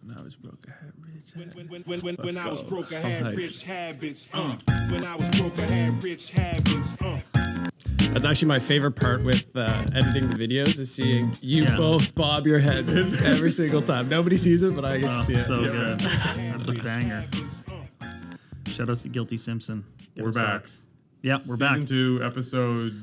When I was broke, I had rich habits. When I was broke, I had rich habits. When I was broke, I had rich habits. That's actually my favorite part with editing the videos is seeing you both bob your heads every single time. Nobody sees it, but I get to see it. So good. That's a banger. Shout outs to Guilty Simpson. We're back. Yeah, we're back. Season 2, episode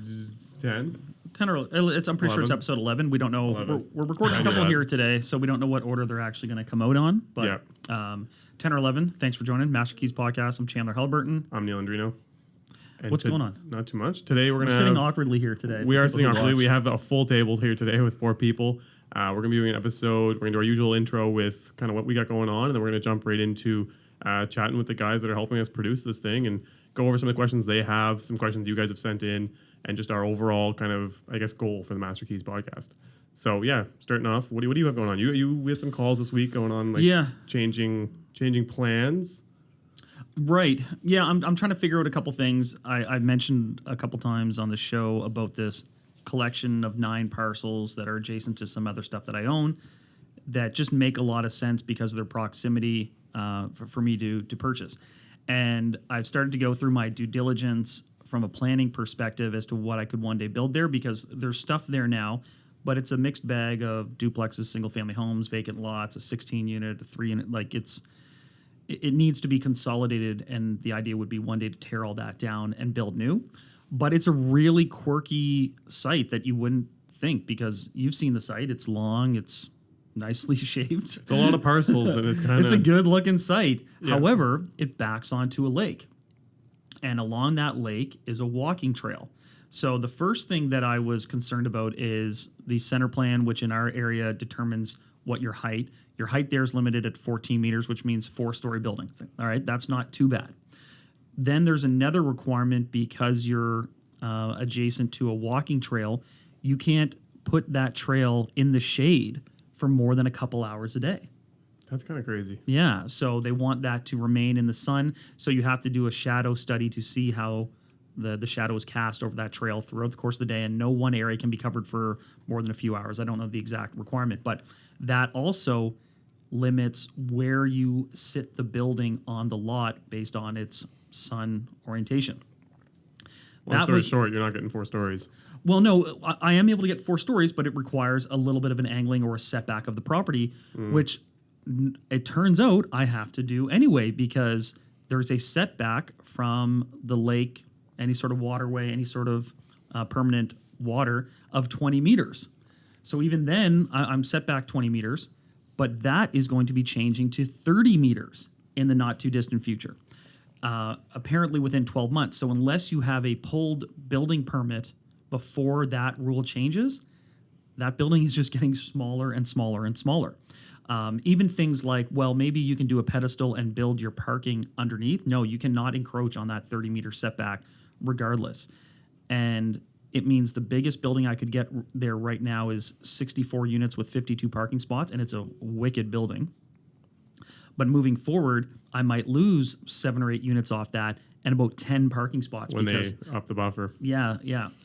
10. 10 or I'm pretty sure it's episode 11. We don't know. We're recording a couple here today, so we don't know what order they're actually going to come out on. But 10 or 11. Thanks for joining Master Keys Podcast. I'm Chandler Haliburton. I'm Neal Andreino. What's going on? Not too much. Today we're sitting awkwardly here today. We are sitting awkwardly. We have a full table here today with 4 people. We're going to be doing an episode. We're going to do our usual intro with kind of what we got going on, and then we're going to jump right into chatting with the guys that are helping us produce this thing and go over some of the questions they have, some questions you guys have sent in, and just our overall kind of, I guess, goal for the Master Keys podcast. So yeah, starting off, what do you have going on? We had some calls this week going on, changing plans. Right. Yeah, I'm trying to figure out a couple things. I mentioned a couple times on the show about this collection of 9 parcels that are adjacent to some other stuff that I own that just make a lot of sense because of their proximity for me to purchase. And I've started to go through my due diligence from a planning perspective as to what I could one day build there, because there's stuff there now, but it's a mixed bag of duplexes, single-family homes, vacant lots, a 16-unit, a 3-unit. Like it needs to be consolidated, and the idea would be one day to tear all that down and build new. But it's a really quirky site that you wouldn't think, because you've seen the site. It's long. It's nicely shaped. It's a lot of parcels, and it's a good-looking site. Yeah. However, it backs onto a lake. And along that lake is a walking trail. So the first thing that I was concerned about is the center plan, which in our area determines what your height. Your height there is limited at 14 meters, which means 4-story building. All right, that's not too bad. Then there's another requirement because you're adjacent to a walking trail. You can't put that trail in the shade for more than a couple hours a day. That's kind of crazy. Yeah, so they want that to remain in the sun. So you have to do a shadow study to see how the shadow is cast over that trail throughout the course of the day, and no one area can be covered for more than a few hours. I don't know the exact requirement, but that also limits where you sit the building on the lot based on its sun orientation. Long story short, you're not getting 4 stories. Well, no, I am able to get 4 stories, but it requires a little bit of an angling or a setback of the property, which it turns out I have to do anyway, because there's a setback from the lake, any sort of waterway, any sort of permanent water of 20 meters. So even then, I'm set back 20 meters, but that is going to be changing to 30 meters in the not too distant future, apparently within 12 months. So unless you have a pulled building permit before that rule changes, that building is just getting smaller and smaller and smaller. Even things like, well, maybe you can do a pedestal and build your parking underneath. No, you cannot encroach on that 30-meter setback regardless. And it means the biggest building I could get there right now is 64 units with 52 parking spots, and it's a wicked building. But moving forward, I might lose 7 or 8 units off that and about 10 parking spots. When they up the buffer. Yeah.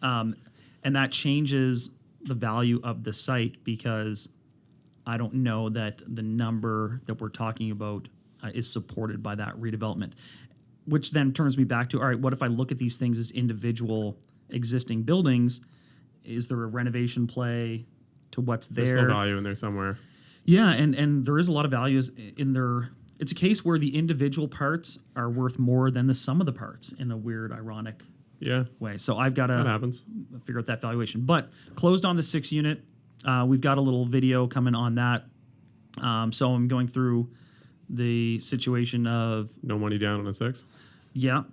And that changes the value of the site, because I don't know that the number that we're talking about is supported by that redevelopment, which then turns me back to, all right, what if I look at these things as individual existing buildings? Is there a renovation play to what's there? There's still value in there somewhere. Yeah, and there is a lot of values in there. It's a case where the individual parts are worth more than the sum of the parts in a weird, ironic way. So I've got to figure out that valuation. But closed on the 6-unit. We've got a little video coming on that. So I'm going through the situation of... No money down on a 6? Yeah.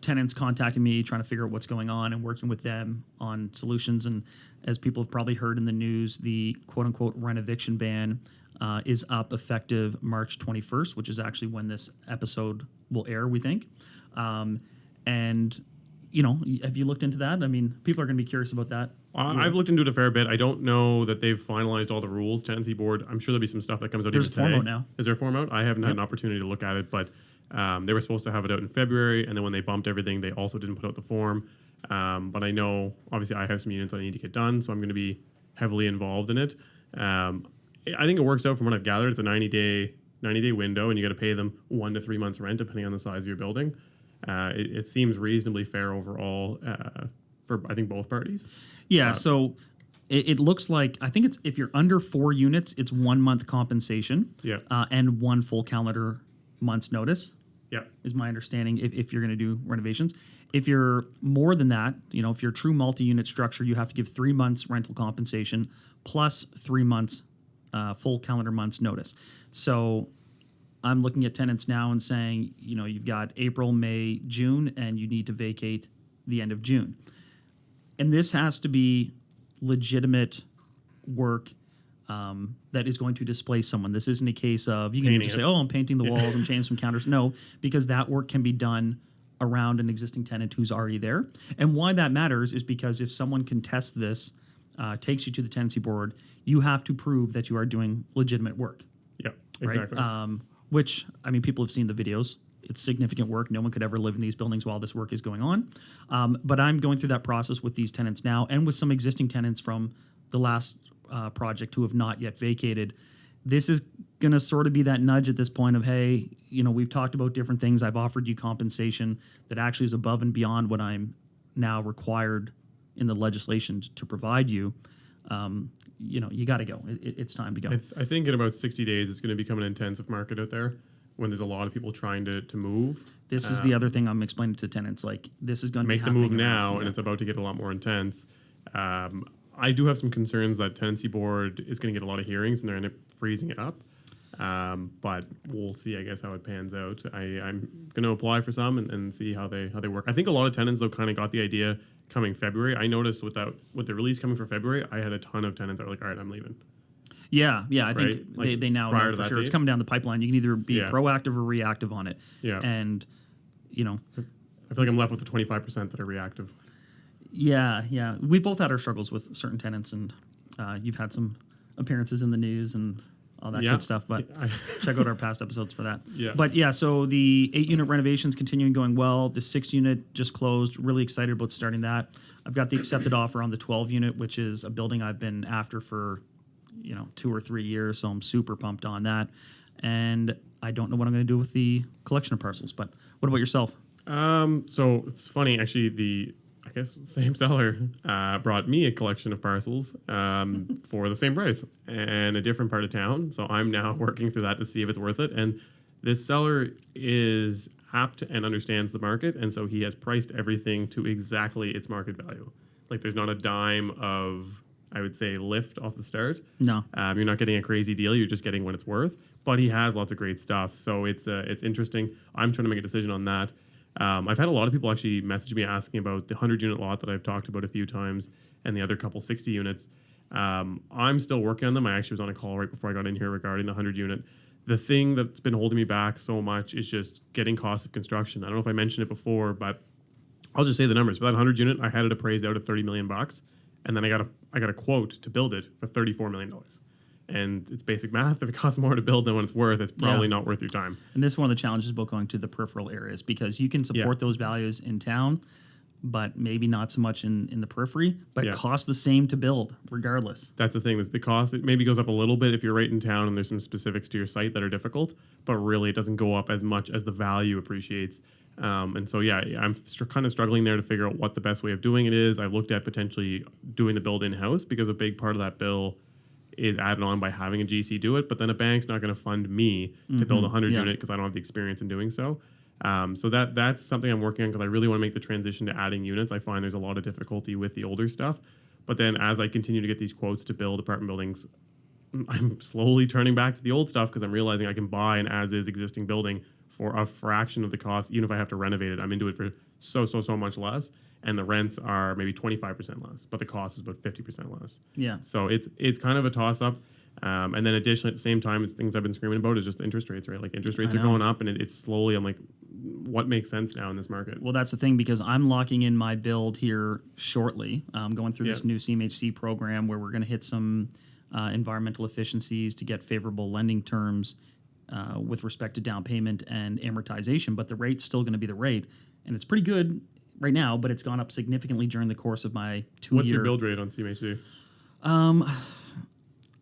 Tenants contacting me, trying to figure out what's going on and working with them on solutions. And as people have probably heard in the news, the quote-unquote rent-eviction ban is up effective March 21st, which is actually when this episode will air, we think. Have you looked into that? I mean, people are going to be curious about that. I've looked into it a fair bit. I don't know that they've finalized all the rules. Tenancy board, I'm sure there'll be some stuff that comes out. There's today. form out now. Is there a form out? I haven't had an opportunity to look at it, but they were supposed to have it out in February, and then when they bumped everything, they also didn't put out the form. But I know, obviously, I have some units I need to get done, so I'm going to be heavily involved in it. I think it works out from what I've gathered. It's a 90-day window, and you got to pay them 1 to 3 months rent depending on the size of your building. It seems reasonably fair overall for I think both parties. Yeah, so it looks like, I think it's, if you're under 4 units, it's 1 month compensation. Yeah. And 1 full calendar month's notice. Yeah. Is my understanding if you're going to do renovations. If you're more than that, if you're a true multi-unit structure, you have to give 3 months rental compensation plus 3 months full calendar months notice. So I'm looking at tenants now and saying, you've got April, May, June, and you need to vacate the end of June. And this has to be legitimate work that is going to displace someone. This isn't a case of, you can Painting just it. say, I'm painting the walls, I'm changing some counters. No, because that work can be done around an existing tenant who's already there. And why that matters is because if someone contests this, takes you to the tenancy board, you have to prove that you are doing legitimate work. Yeah. Exactly. Right? Which, people have seen the videos. It's significant work. No one could ever live in these buildings while this work is going on. But I'm going through that process with these tenants now and with some existing tenants from the last project who have not yet vacated. This is going to sort of be that nudge at this point of, hey, we've talked about different things. I've offered you compensation that actually is above and beyond what I'm now required in the legislation to provide you. You got to go. It's time to go. I think in about 60 days, it's going to become an intensive market out there when there's a lot of people trying to move. This is the other thing I'm explaining to tenants. Like, this is going to Make be the move happening now, around. and it's about to get a lot more intense. I do have some concerns that tenancy board is going to get a lot of hearings, and they're going to end up freezing it up. But we'll see, I guess, how it pans out. I'm going to apply for some and see how they work. I think a lot of tenants, though, kind of got the idea coming February. I noticed with the release coming for February, I had a ton of tenants that were like, all right, I'm leaving. Yeah. I think Right? Like, they now prior know to for that sure. It's date? coming down the pipeline. You can either be Yeah. proactive or reactive on it. Yeah. And, I feel like I'm left with the 25% that are reactive. yeah. We both had our struggles with certain tenants, and you've had some appearances in the news and all that Yeah. good stuff. But check out our past episodes for that. Yeah. But yeah, so the 8-unit renovations continuing going well. The 6-unit just closed. Really excited about starting that. I've got the accepted offer on the 12-unit, which is a building I've been after for 2 or 3 years. So I'm super pumped on that. And I don't know what I'm going to do with the collection of parcels. But what about yourself? So it's funny, actually, I guess same seller brought me a collection of parcels for the same price and a different part of town. So I'm now working through that to see if it's worth it. And this seller is apt and understands the market, and so he has priced everything to exactly its market value. Like, there's not a dime of, I would say, lift off the start. No. You're not getting a crazy deal. You're just getting what it's worth. But he has lots of great stuff, so it's interesting. I'm trying to make a decision on that. I've had a lot of people actually message me asking about the 100-unit lot that I've talked about a few times and the other couple 60 units. I'm still working on them. I actually was on a call right before I got in here regarding the 100-unit. The thing that's been holding me back so much is just getting cost of construction. I don't know if I mentioned it before, but I'll just say the numbers. For that 100-unit, I had it appraised out at $30 million, and then I got a quote to build it for $34 million. And it's basic math. If it costs more to build than what it's worth, it's probably not worth your time. And this is one of the challenges about going to the peripheral areas, because you can support those values in town, but maybe not so much in the periphery, but it costs the same to build regardless. That's the thing. The cost, it maybe goes up a little bit if you're right in town and there's some specifics to your site that are difficult, but really it doesn't go up as much as the value appreciates. And so, I'm kind of struggling there to figure out what the best way of doing it is. I've looked at potentially doing the build in-house, because a big part of that bill is added on by having a GC do it, but then a bank's not going to fund me to build a 100-unit because I don't have the experience in doing so. So that's something I'm working on, because I really want to make the transition to adding units. I find there's a lot of difficulty with the older stuff. But then as I continue to get these quotes to build apartment buildings, I'm slowly turning back to the old stuff, because I'm realizing I can buy an as-is existing building for a fraction of the cost. Even if I have to renovate it, I'm into it for so much less. And the rents are maybe 25% less, but the cost is about 50% less. Yeah. So it's kind of a toss-up. And then additionally, at the same time, it's things I've been screaming about is just interest rates, right? Like, interest rates are going up, and it's slowly, I'm like, what makes sense now in this market? Well, that's the thing, because I'm locking in my build here shortly. I'm going through this new CMHC program where we're going to hit some environmental efficiencies to get favorable lending terms with respect to down payment and amortization. But the rate's still going to be the rate. And it's pretty good right now, but it's gone up significantly during the course of my 2-year. What's your build rate on CMHC?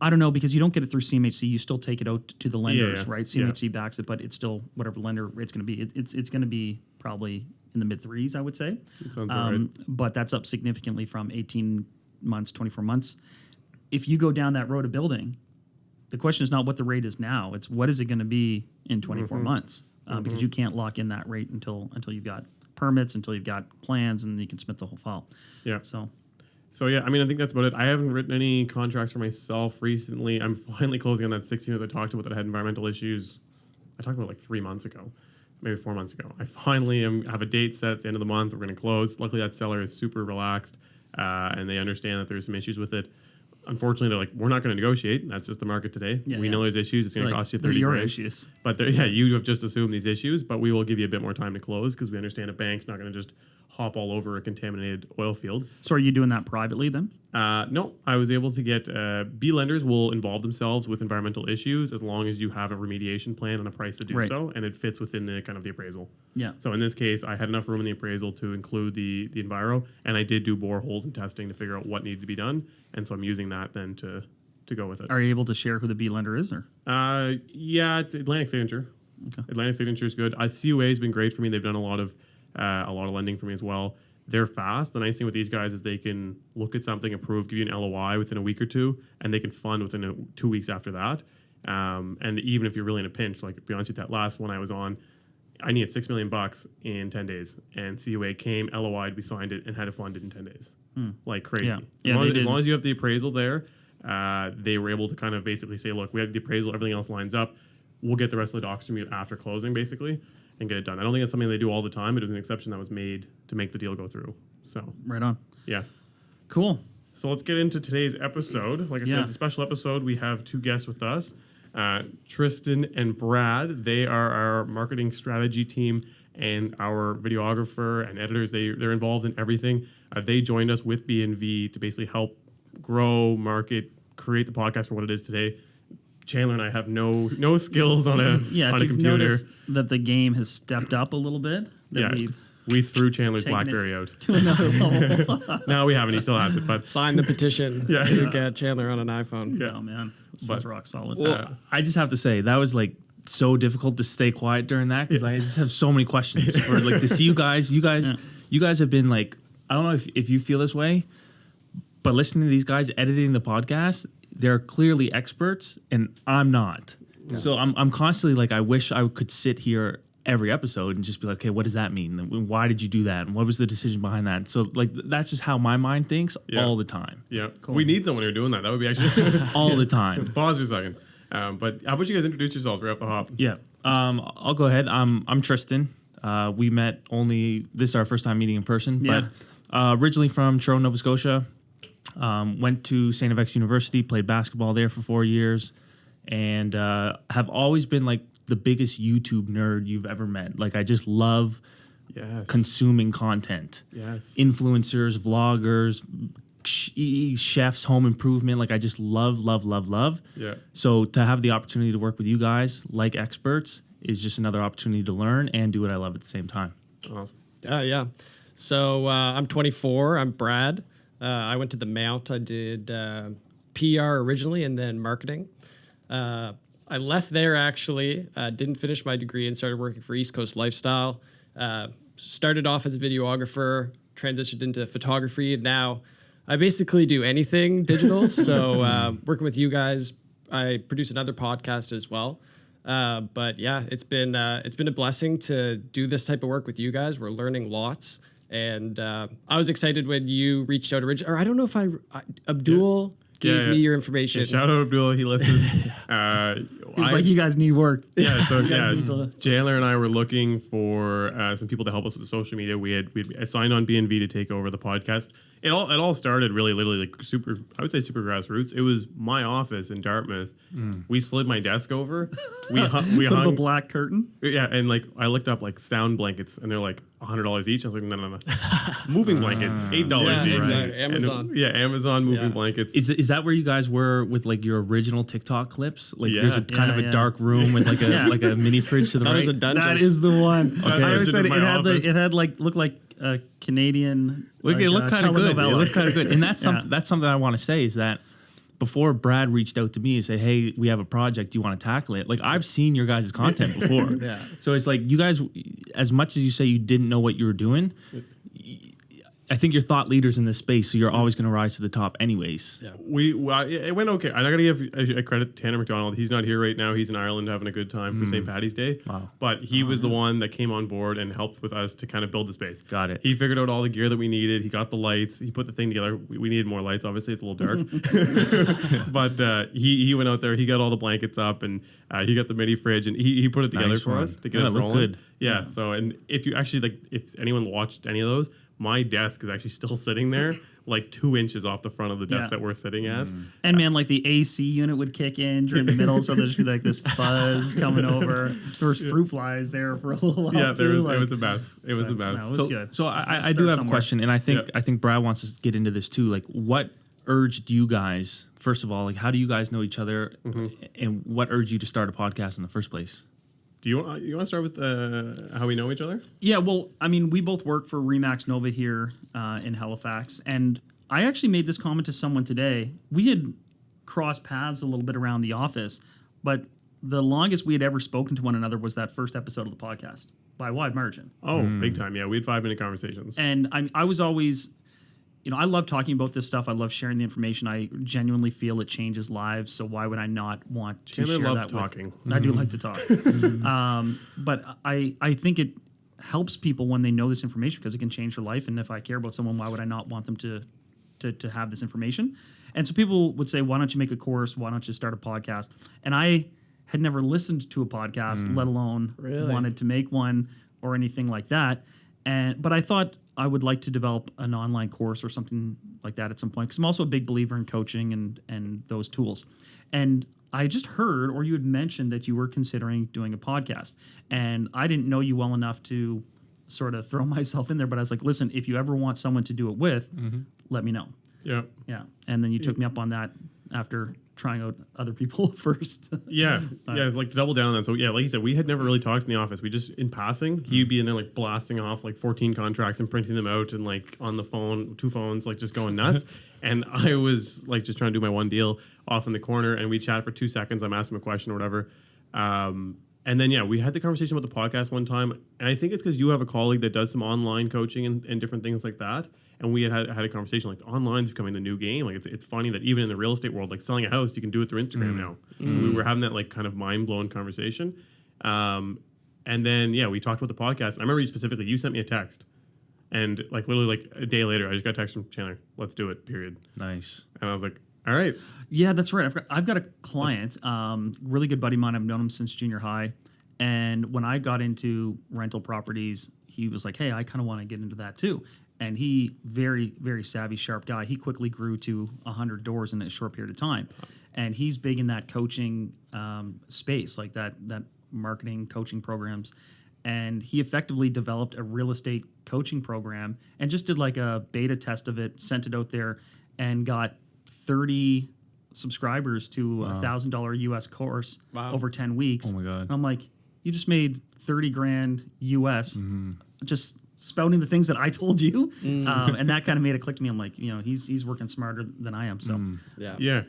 I don't know, because you don't get it through CMHC. You still take it out to the lenders, yeah. right? CMHC backs it, but it's still whatever lender rate's going to be. It's going to be probably in the mid threes, I would say. That sounds about right. But that's up significantly from 18 months, 24 months. If you go down that road of building, the question is not what the rate is now. It's what is it going to be in 24 months? Because you can't lock in that rate until you've got permits, until you've got plans, and you can submit the whole file. Yeah. So yeah, I mean, I think that's about it. I haven't written any contracts for myself recently. I'm finally closing on that 16 that I talked about that had environmental issues. I talked about like 3 months ago, maybe 4 months ago. I finally have a date set. It's the end of the month. We're going to close. Luckily, that seller is super relaxed, and they understand that there's some issues with it. Unfortunately, they're like, we're not going to negotiate. That's just the market today. We know there's issues. It's going to cost you 30 your grand. issues. But you have just assumed these issues, but we will give you a bit more time to close because we understand a bank's not going to just hop all over a contaminated oil field. So are you doing that privately then? No, I was able to get B lenders will involve themselves with environmental issues as long as you have a remediation plan and a price to do so, and it fits within the kind of the appraisal. Yeah. So in this case, I had enough room in the appraisal to include the enviro, and I did do boreholes and testing to figure out what needed to be done, and so I'm using that then to go with it. Are you able to share who the B lender is, or? Yeah, it's Atlantic Signature. Okay. Atlantic Signature is good. CUA has been great for me. They've done a lot of lending for me as well. They're fast. The nice thing with these guys is they can look at something, approve, give you an LOI within a week or two, and they can fund within 2 weeks after that. And even if you're really in a pinch, like to be honest with you, that last one I was on, I needed $6 million in 10 days, and CUA came, LOI'd, we signed it, and had it funded in 10 days, like crazy. Yeah. As long as you have the appraisal there, they were able to kind of basically say, look, we have the appraisal, everything else lines up. We'll get the rest of the docs from you after closing, basically, and get it done. I don't think it's something they do all the time, but it was an exception that was made to make the deal go through. So right on. Yeah. Cool. So let's get into today's episode. Like I said, it's a special episode. We have two guests with us, Tristen and Brad. They are our marketing strategy team and our videographer and editors. They're involved in everything. They joined us with B&V to basically help grow, market, create the podcast for what it is today. Chandler and I have no skills on a on a computer. Noticed that the game has stepped up a little bit. We threw Chandler's BlackBerry out to another level. No, we haven't. He still has it, but sign the petition to get Chandler on an iPhone. Yeah, oh, man, this is rock solid. Well, I just have to say that was like so difficult to stay quiet during that because I just have so many questions for like to see you guys. You guys have been like, I don't know if you feel this way, but listening to these guys editing the podcast, they're clearly experts and I'm not. Yeah. So I'm constantly like, I wish I could sit here every episode and just be like, okay, what does that mean? Why did you do that? And what was the decision behind that? So like, that's just how my mind thinks all the time. Yeah. Cool. We need someone who's doing that. That would be actually all the time. Pause for a second. But how about you guys introduce yourselves right off the hop? Yeah. I'll go ahead. I'm Tristen. We met this is our first time meeting in person, but originally from Toronto, Nova Scotia. Went to St. FX University, played basketball there for 4 years, and have always been like the biggest YouTube nerd you've ever met. Like I just love consuming content. Yes. Influencers, vloggers, chefs, home improvement. Like I just love. Yeah. So to have the opportunity to work with you guys like experts is just another opportunity to learn and do what I love at the same time. Awesome. Yeah. So I'm 24. I'm Brad. I went to the Mount. I did PR originally and then marketing. I left there actually, didn't finish my degree and started working for East Coast Lifestyle. Started off as a videographer, transitioned into photography, and now I basically do anything digital. So working with you guys, I produce another podcast as well. But yeah, it's been a blessing to do this type of work with you guys. We're learning lots. And I was excited when you reached out originally. Or I don't know if Abdul gave me your information. Yeah, shout out Abdul. He listens. He was like, you guys need work. Yeah, so Chandler and I were looking for some people to help us with the social media. We had signed on B&V to take over the podcast. It all started really literally like super grassroots. It was my office in Dartmouth. We slid my desk over. We hung a black curtain. Yeah, and like I looked up like sound blankets, and they're like $100 each. I was like, no. Moving blankets, $8 each. Right. Amazon. Amazon moving blankets. Is that where you guys were with like your original TikTok clips? Like there's a kind of a dark room with like a like a mini fridge to the right. That is a dungeon. That is the one. Okay. I always said it had looked like a Canadian. It looked kind of good. It looked kind of good, and that's something I want to say is that before Brad reached out to me and said, "Hey, we have a project. Do you want to tackle it?" Like I've seen your guys' content before. Yeah. So it's like you guys, as much as you say you didn't know what you were doing, I think you're thought leaders in this space, so you're always going to rise to the top, anyways. Yeah. It went okay. I'm not gonna give a credit to Tanner McDonald. He's not here right now. He's in Ireland having a good time for St. Paddy's Day. Wow. But he was the one that came on board and helped with us to kind of build the space. Got it. He figured out all the gear that we needed. He got the lights. He put the thing together. We needed more lights. Obviously, it's a little dark. But he went out there. He got all the blankets up, and he got the mini fridge, and he put it together Nice for one. us to get Yeah, us it looked rolling. good. Yeah. So, and if you actually if anyone watched any of those, my desk is actually still sitting there, like 2 inches off the front of the desk Yeah. that we're sitting at. And man, like the AC unit would kick in during the middle, so there'd just be like this fuzz coming over. There was fruit flies there for a little while. Yeah, too, it was a mess. It was a mess. No, it was good. So I Start do have somewhere. a question, and I think Yeah. I think Brad wants to get into this too. Like, what urged you guys? First of all, like, how do you guys know each other, and what urged you to start a podcast in the first place? Do you want to start with how we know each other? Yeah, well, I mean, we both work for Remax Nova here in Halifax, and I actually made this comment to someone today. We had crossed paths a little bit around the office, but the longest we had ever spoken to one another was that first episode of the podcast by a wide margin. Oh, big time. Yeah, we had 5-minute conversations. And I was always, I love talking about this stuff. I love sharing the information. I genuinely feel it changes lives. So why would I not want to Chandler share loves that with- talking. I do like to talk. But I think it helps people when they know this information because it can change their life. And if I care about someone, why would I not want them to have this information? And so people would say, why don't you make a course? Why don't you start a podcast? And I had never listened to a podcast, let alone Really? wanted to make one or anything like that. But I thought I would like to develop an online course or something like that at some point because I'm also a big believer in coaching and those tools. And I just heard, or you had mentioned that you were considering doing a podcast. And I didn't know you well enough to sort of throw myself in there, but I was like, listen, if you ever want someone to do it with, let me know. Yeah. Yeah. And then you took me up on that after trying out other people first. Yeah, like to double down on that. So yeah, like you said, we had never really talked in the office. We just in passing, he'd be in there like blasting off like 14 contracts and printing them out and like on the phone, 2 phones, like just going nuts. And I was like just trying to do my one deal off in the corner, and we chat for 2 seconds. I'm asking him a question or whatever. And then yeah, we had the conversation about the podcast one time, and I think it's because you have a colleague that does some online coaching and different things like that. And we had a conversation like online's becoming the new game. Like it's funny that even in the real estate world, like selling a house, you can do it through Instagram now. So we were having that like kind of mind blowing conversation. And then yeah, we talked about the podcast. I remember you sent me a text, and like literally like a day later, I just got a text from Chandler. Let's do it. Period. Nice. And I was like, all right. Yeah, that's right. I've got a client, really good buddy of mine. I've known him since junior high. And when I got into rental properties, he was like, hey, I kind of want to get into that too. And he, very, very savvy, sharp guy. He quickly grew to 100 doors in a short period of time. And he's big in that coaching space, like that marketing coaching programs. And he effectively developed a real estate coaching program and just did like a beta test of it, sent it out there, and got 30 subscribers to a $1,000 US course over 10 weeks. Oh my God. And I'm like, you just made 30 grand US just spouting the things that I told you. And that kind of made it click to me. I'm like, he's working smarter than I am. So Yeah. Yeah.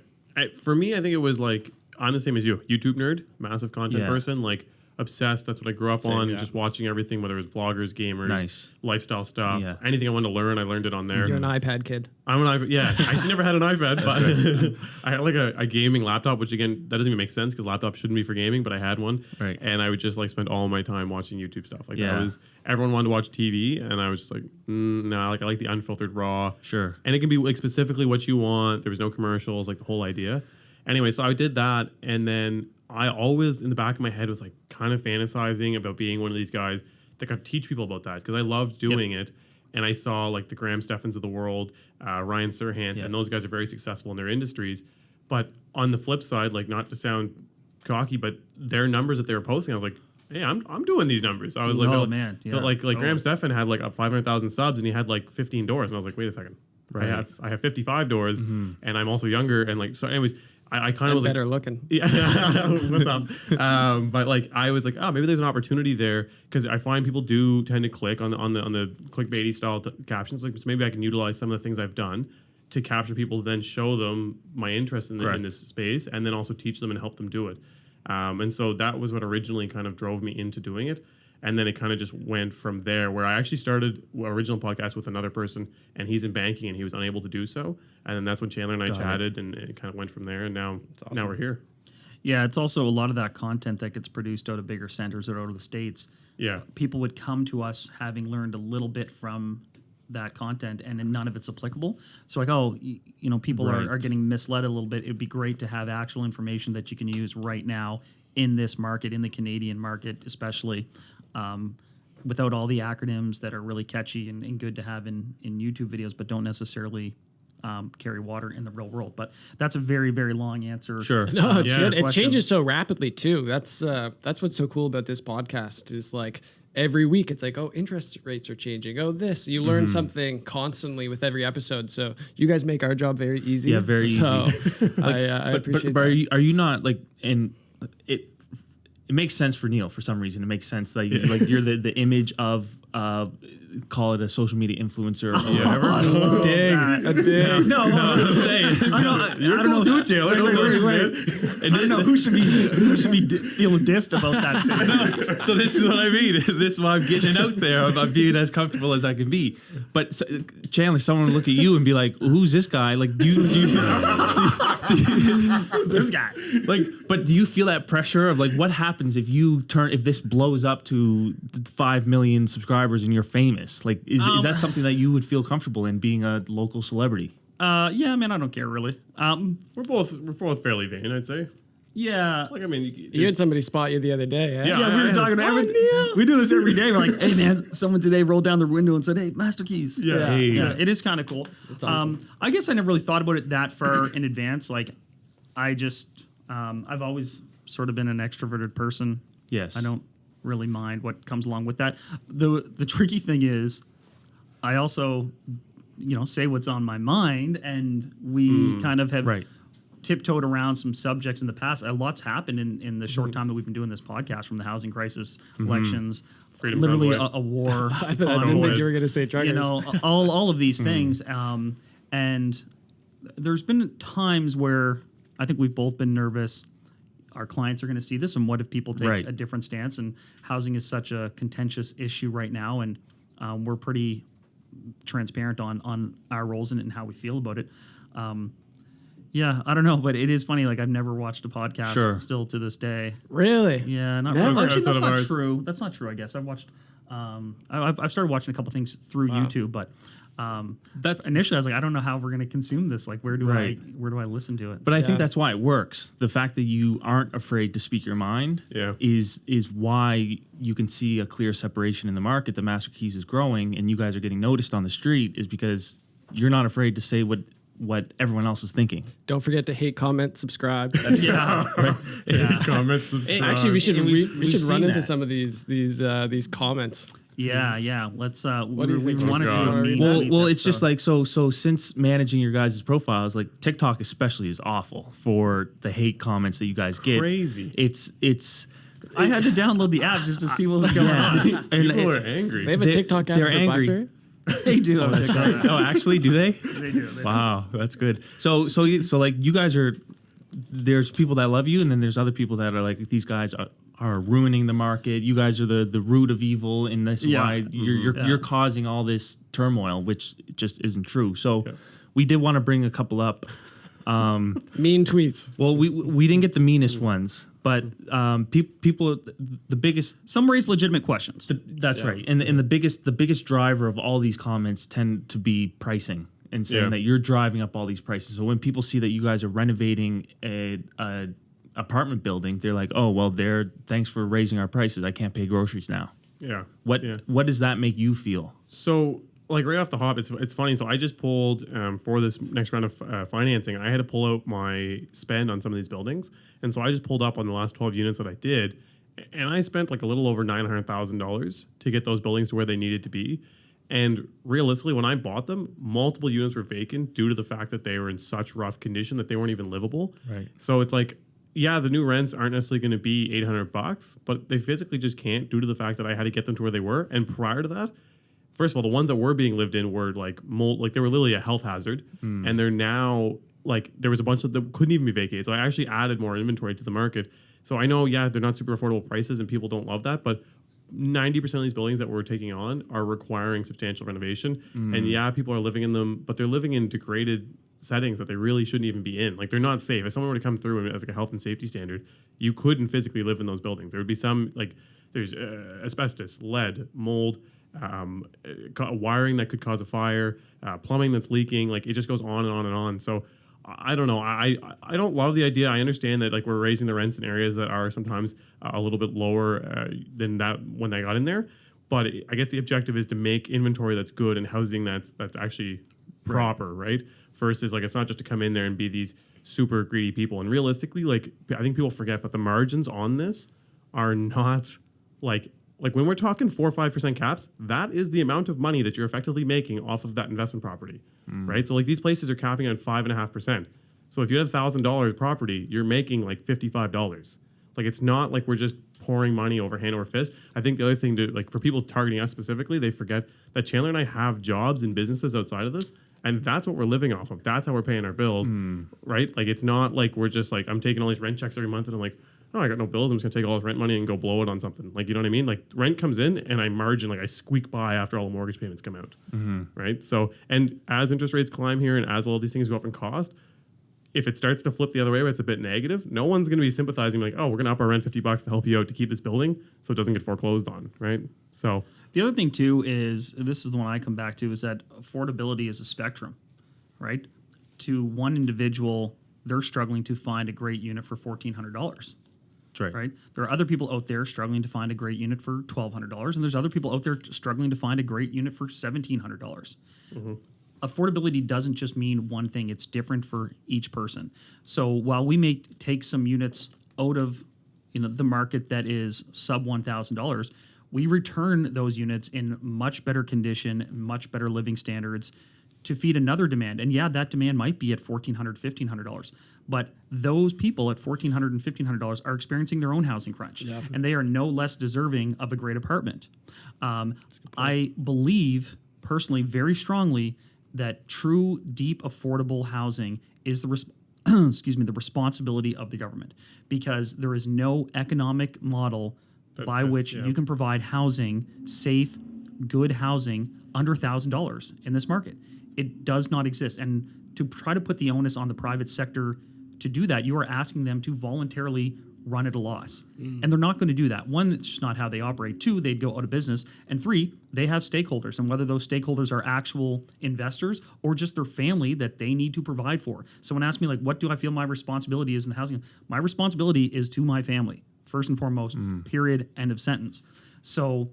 For me, I think it was like I'm the same as you. YouTube nerd, massive content Yeah. person, like obsessed. That's what I grew up on. yeah. Just watching everything, whether it was vloggers, gamers, Nice. lifestyle stuff, Yeah. anything I wanted to learn, I learned it on there. You're an iPad kid. I'm an iPad. Yeah, I actually never had an iPad, but I had like a gaming laptop, which again, that doesn't even make sense because laptops shouldn't be for gaming, but I had one. Right. And I would just like spend all my time watching YouTube stuff. Like Yeah. everyone wanted to watch TV, and I was just like, nah, like I like the unfiltered raw. Sure. And it can be like specifically what you want. There was no commercials, like the whole idea. Anyway, so I did that, and then I always in the back of my head was like kind of fantasizing about being one of these guys that could teach people about that because I loved doing it. And I saw like the Graham Steffens of the world, Ryan Serhant, and those guys are very successful in their industries. But on the flip side, like not to sound cocky, but their numbers that they were posting, I was like, hey, I'm doing these numbers. I was like, Oh, man. Yeah. like Graham Steffen had like 500,000 subs, and he had like 15 doors, and I was like, wait a second, Right. I have 55 doors, and I'm also younger, and like so. Anyways, I kind of And was like, better looking. yeah, what's up? But like, I was like, oh, maybe there's an opportunity there because I find people do tend to click on the clickbaity style captions. Like, so maybe I can utilize some of the things I've done to capture people, then show them my interest in this space, and then also teach them and help them do it. And so that was what originally kind of drove me into doing it. And then it kind of just went from there, where I actually started an original podcast with another person, and he's in banking and he was unable to do so. And then that's when Chandler and I chatted, and it kind of went from there. And now we're here. Yeah, it's also a lot of that content that gets produced out of bigger centers or out of the States. Yeah. People would come to us having learned a little bit from that content, and then none of it's applicable. So like, people are getting misled a little bit. It'd be great to have actual information that you can use right now in this market, in the Canadian market especially, without all the acronyms that are really catchy and good to have in YouTube videos, but don't necessarily carry water in the real world. But that's a very, very long answer. Sure. No, it's good. It Question. changes so rapidly too. That's what's so cool about this podcast is like every week it's like, oh, interest rates are changing. Oh, this. You learn something constantly with every episode. So you guys make our job very easy. Yeah, very easy. I appreciate But that. are you not like, and it makes sense for Neal for some reason. It makes sense that you're the image of call it a social media influencer. A dig. No, I'm saying. You're cool too, Taylor. No worries, man. And I don't know who should be feeling dissed about that statement. So this is what I mean. This is why I'm getting it out there. I'm being as comfortable as I can be. But Chandler, someone would look at you and be like, "Who's this guy?" Like, who's this guy? Like, but do you feel that pressure of like, what happens if if this blows up to 5 million subscribers and you're famous? Like, is that something that you would feel comfortable in, being a local celebrity? Yeah, man, I don't care really. We're both fairly vain, I'd say. Yeah. Like, I mean, You had somebody spot you the other day, eh? Yeah, we were talking to we do this every day. We're like, hey man, someone today rolled down their window and said, "Hey, Master Keys." Yeah. Hey. Yeah, it is kind of cool. That's awesome. I guess I never really thought about it that far in advance. Like, I just, I've always sort of been an extroverted person. Yes. I don't really mind what comes along with that. The tricky thing is, I also, say what's on my mind, and we kind of have tiptoed around some subjects in the past. A lot's happened in the short time that we've been doing this podcast, from the housing crisis, elections, Freedom literally convoy. a war. I didn't think you were going to say truckers. All of these things. And there's been times where I think we've both been nervous. Our clients are going to see this, and what if people take a different stance? And housing is such a contentious issue right now, and we're pretty transparent on our roles in it and how we feel about it. Yeah, I don't know, but it is funny. Like, I've never watched a podcast still to this day. Really? Yeah, not Never? really. Actually, That's that's one of not ours. true. That's not true. I guess I've watched. I've started watching a couple things through YouTube, but That's initially I was like, I don't know how we're going to consume this. Like, where do I listen to it? But I think that's why it works. The fact that you aren't afraid to speak your mind is why you can see a clear separation in the market. The Master Keys is growing, and you guys are getting noticed on the street, is because you're not afraid to say what everyone else is thinking. Don't forget to hate, comment, subscribe. Comments. Actually, we should we've run seen into that. some of these comments. Yeah. Let's. What do you we think? want to do a meet. Well, it's just like so since managing your guys' profiles, like TikTok especially is awful for the hate comments that you guys get. Crazy. It's I had to download the app just to see what was going on. People are angry. They have a TikTok app they're for angry. BlackBerry. They do have TikTok. Oh, actually, do they? They do. Wow, that's good. So like you guys are, there's people that love you, and then there's other people that are like, these guys are ruining the market. You guys are the root of evil in this. Yeah. Why you're causing all this turmoil, which just isn't true. So we did want to bring a couple up. Mean tweets. Well, we didn't get the meanest ones, but people the biggest. Some raise legitimate questions. That's right, and the biggest driver of all these comments tend to be pricing, and saying that you're driving up all these prices. So when people see that you guys are renovating a apartment building, they're like, oh well, thanks for raising our prices. I can't pay groceries now. Yeah. What does that make you feel? So, like, right off the hop, it's funny. So I just pulled for this next round of financing, I had to pull out my spend on some of these buildings, and so I just pulled up on the last 12 units that I did, and I spent like a little over $900,000 to get those buildings to where they needed to be. And realistically, when I bought them, multiple units were vacant due to the fact that they were in such rough condition that they weren't even livable. Right. So it's like, yeah, the new rents aren't necessarily going to be $800, but they physically just can't due to the fact that I had to get them to where they were. And prior to that, first of all, the ones that were being lived in were like mold, like they were literally a health hazard, and they're now like there was a bunch that couldn't even be vacated. So I actually added more inventory to the market. So I know, yeah, they're not super affordable prices, and people don't love that, but 90% of these buildings that we're taking on are requiring substantial renovation. And yeah, people are living in them, but they're living in degraded settings that they really shouldn't even be in. Like they're not safe. If someone were to come through as like a health and safety standard, you couldn't physically live in those buildings. There would be some like there's asbestos, lead, mold, wiring that could cause a fire, plumbing that's leaking. Like it just goes on and on and on. So I don't know. I don't love the idea. I understand that like we're raising the rents in areas that are sometimes a little bit lower than that when I got in there. But I guess the objective is to make inventory that's good and housing that's actually proper, right? Versus like it's not just to come in there and be these super greedy people. And realistically, like I think people forget, but the margins on this are not like when we're talking 4 or 5% caps, that is the amount of money that you're effectively making off of that investment property, right? So like these places are capping at 5.5%. So if you had $1,000 property, you're making like $55. Like it's not like we're just pouring money over hand over fist. I think the other thing to like for people targeting us specifically, they forget that Chandler and I have jobs and businesses outside of this. And that's what we're living off of. That's how we're paying our bills, right? Like it's not like we're just like I'm taking all these rent checks every month and I'm like, oh, I got no bills. I'm just gonna take all this rent money and go blow it on something. Like you know what I mean? Like rent comes in and I margin, like I squeak by after all the mortgage payments come out, right? So and as interest rates climb here and as all these things go up in cost, if it starts to flip the other way where it's a bit negative, no one's gonna be sympathizing like, oh, we're gonna up our rent $50 to help you out to keep this building so it doesn't get foreclosed on, right? So The other thing too is this is the one I come back to is that affordability is a spectrum, right? To one individual, they're struggling to find a great unit for $1,400. That's Right. There are other people out there struggling to find a great unit for $1,200, and there's other people out there struggling to find a great unit for $1,700. Affordability doesn't just mean one thing; it's different for each person. So while we may take some units out of the market that is sub $1,000, we return those units in much better condition, much better living standards to feed another demand. And yeah, that demand might be at $1,400, $1,500. But those people at $1,400 and $1,500 are experiencing their own housing crunch. And they are no less deserving of a great apartment. I believe personally very strongly that true, deep, affordable housing is the responsibility of the government. Because there is no economic model by which you can provide housing, safe, good housing under $1,000 in this market. It does not exist. And to try to put the onus on the private sector to do that, you are asking them to voluntarily run at a loss. And they're not going to do that. One, it's just not how they operate. Two, they'd go out of business. And three, they have stakeholders. And whether those stakeholders are actual investors or just their family that they need to provide for. Someone asked me, like, what do I feel my responsibility is in the housing? My responsibility is to my family, first and foremost, period, end of sentence. So